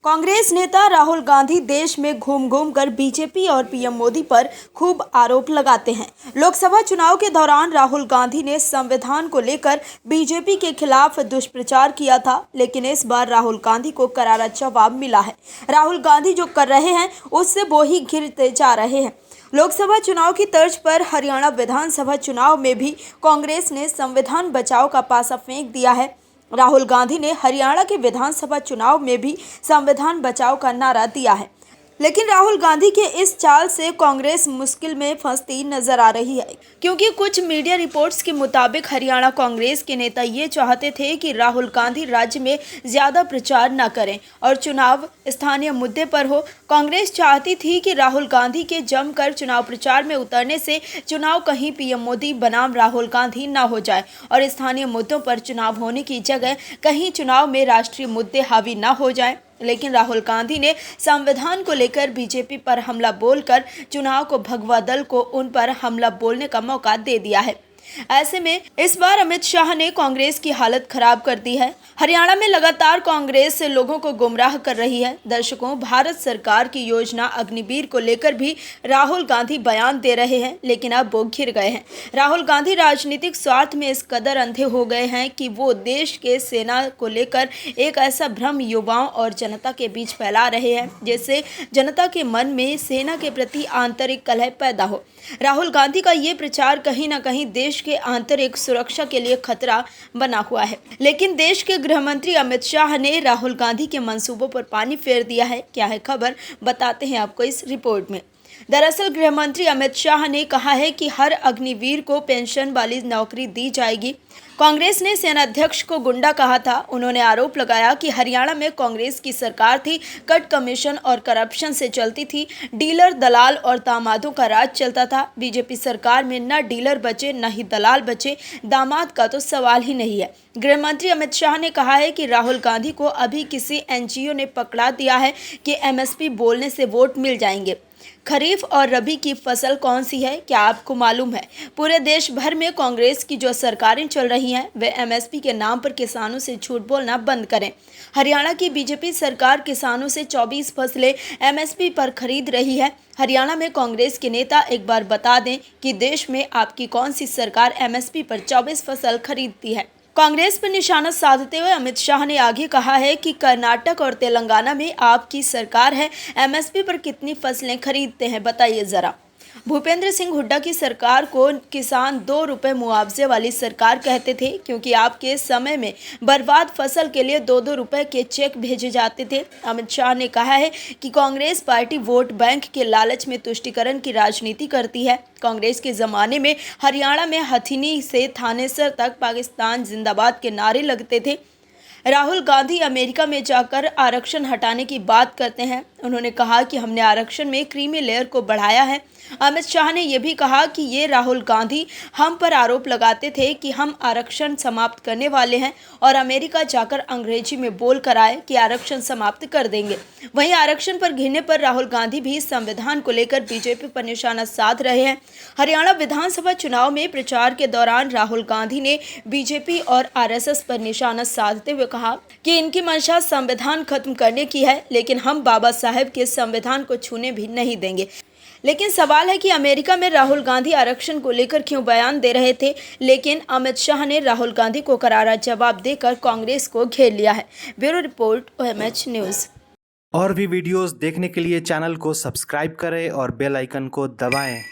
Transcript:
कांग्रेस नेता राहुल गांधी देश में घूम घूम कर बीजेपी और पीएम मोदी पर खूब आरोप लगाते हैं। लोकसभा चुनाव के दौरान राहुल गांधी ने संविधान को लेकर बीजेपी के खिलाफ दुष्प्रचार किया था, लेकिन इस बार राहुल गांधी को करारा जवाब मिला है। राहुल गांधी जो कर रहे हैं उससे वो ही घिरते जा रहे हैं। लोकसभा चुनाव की तर्ज पर हरियाणा विधानसभा चुनाव में भी कांग्रेस ने संविधान बचाओ का पासा फेंक दिया है। राहुल गांधी ने हरियाणा के विधानसभा चुनाव में भी संविधान बचाओ का नारा दिया है, लेकिन राहुल गांधी के इस चाल से कांग्रेस मुश्किल में फंसती नजर आ रही है, क्योंकि कुछ मीडिया रिपोर्ट्स के मुताबिक हरियाणा कांग्रेस के नेता ये चाहते थे कि राहुल गांधी राज्य में ज्यादा प्रचार न करें और चुनाव स्थानीय मुद्दे पर हो। कांग्रेस चाहती थी कि राहुल गांधी के जमकर चुनाव प्रचार में उतरने से चुनाव कहीं पीएम मोदी बनाम राहुल गांधी न हो जाए और स्थानीय मुद्दों पर चुनाव होने की जगह कहीं चुनाव में राष्ट्रीय मुद्दे हावी न हो जाए। लेकिन राहुल गांधी ने संविधान को लेकर बीजेपी पर हमला बोलकर चुनाव को भगवा दल को उन पर हमला बोलने का मौका दे दिया है। ऐसे में इस बार अमित शाह ने कांग्रेस की हालत खराब कर दी है। हरियाणा में लगातार कांग्रेस लोगों को गुमराह कर रही है। दर्शकों, भारत सरकार की योजना अग्निवीर को लेकर भी राहुल गांधी बयान दे रहे हैं, लेकिन अब वो घिर गए हैं। राहुल गांधी राजनीतिक स्वार्थ में इस कदर अंधे हो गए हैं कि वो देश के सेना को लेकर एक ऐसा भ्रम युवाओं और जनता के बीच फैला रहे हैं जिससे जनता के मन में सेना के प्रति आंतरिक कलह पैदा हो। राहुल गांधी का ये प्रचार कहीं न कहीं देश के आंतरिक सुरक्षा के लिए खतरा बना हुआ है। लेकिन देश के गृह मंत्री अमित शाह ने राहुल गांधी के मंसूबों पर पानी फेर दिया है। क्या है खबर, बताते हैं आपको इस रिपोर्ट में। दरअसल गृह मंत्री अमित शाह ने कहा है कि हर अग्निवीर को पेंशन वाली नौकरी दी जाएगी। कांग्रेस ने सेनाध्यक्ष को गुंडा कहा था। उन्होंने आरोप लगाया कि हरियाणा में कांग्रेस की सरकार थी, कट कमीशन और करप्शन से चलती थी, डीलर दलाल और दामादों का राज चलता था। बीजेपी सरकार में न डीलर बचे न ही दलाल बचे, दामाद का तो सवाल ही नहीं है। गृह मंत्री अमित शाह ने कहा है कि राहुल गांधी को अभी किसी एनजीओ ने पकड़ा दिया है कि एमएसपी बोलने से वोट मिल जाएंगे। खरीफ और रबी की फसल कौन सी है, क्या आपको मालूम है? पूरे देश भर में कांग्रेस की जो सरकारें चल रही हैं वे एमएसपी के नाम पर किसानों से झूठ बोलना बंद करें। हरियाणा की बीजेपी सरकार किसानों से 24 फसलें एमएसपी पर खरीद रही है। हरियाणा में कांग्रेस के नेता एक बार बता दें कि देश में आपकी कौन सी सरकार एमएसपी पर 24 फसल खरीदती है। कांग्रेस पर निशाना साधते हुए अमित शाह ने आगे कहा है कि कर्नाटक और तेलंगाना में आपकी सरकार है, एमएसपी पर कितनी फसलें खरीदते हैं बताइए जरा। भूपेंद्र सिंह हुड्डा की सरकार को किसान 2 रुपये मुआवजे वाली सरकार कहते थे, क्योंकि आपके समय में बर्बाद फसल के लिए 2-2 रुपये के चेक भेजे जाते थे। अमित शाह ने कहा है कि कांग्रेस पार्टी वोट बैंक के लालच में तुष्टीकरण की राजनीति करती है। कांग्रेस के ज़माने में हरियाणा में हथिनी से थानेसर तक पाकिस्तान जिंदाबाद के नारे लगते थे। राहुल गांधी अमेरिका में जाकर आरक्षण हटाने की बात करते हैं। उन्होंने कहा कि हमने आरक्षण में क्रीमी लेयर को बढ़ाया है। अमित शाह ने यह भी कहा कि ये राहुल गांधी हम पर आरोप लगाते थे कि हम आरक्षण समाप्त करने वाले हैं और अमेरिका जाकर अंग्रेजी में बोल कर आए कि आरक्षण समाप्त कर देंगे। वहीं आरक्षण पर घिरने पर राहुल गांधी भी संविधान को लेकर बीजेपी पर निशाना साध रहे हैं। हरियाणा विधानसभा चुनाव में प्रचार के दौरान राहुल गांधी ने बीजेपी और आरएसएस पर निशाना साधते हुए कहा कि इनकी मंशा संविधान खत्म करने की है, लेकिन हम बाबा साहेब के संविधान को छूने भी नहीं देंगे। लेकिन सवाल है कि अमेरिका में राहुल गांधी आरक्षण को लेकर क्यों बयान दे रहे थे, लेकिन अमित शाह ने राहुल गांधी को करारा जवाब देकर कांग्रेस को घेर लिया है। Bureau report, OMH news. और भी वीडियोस देखने के लिए चैनल को सब्सक्राइब करें और बेल आइकन को दबाएं।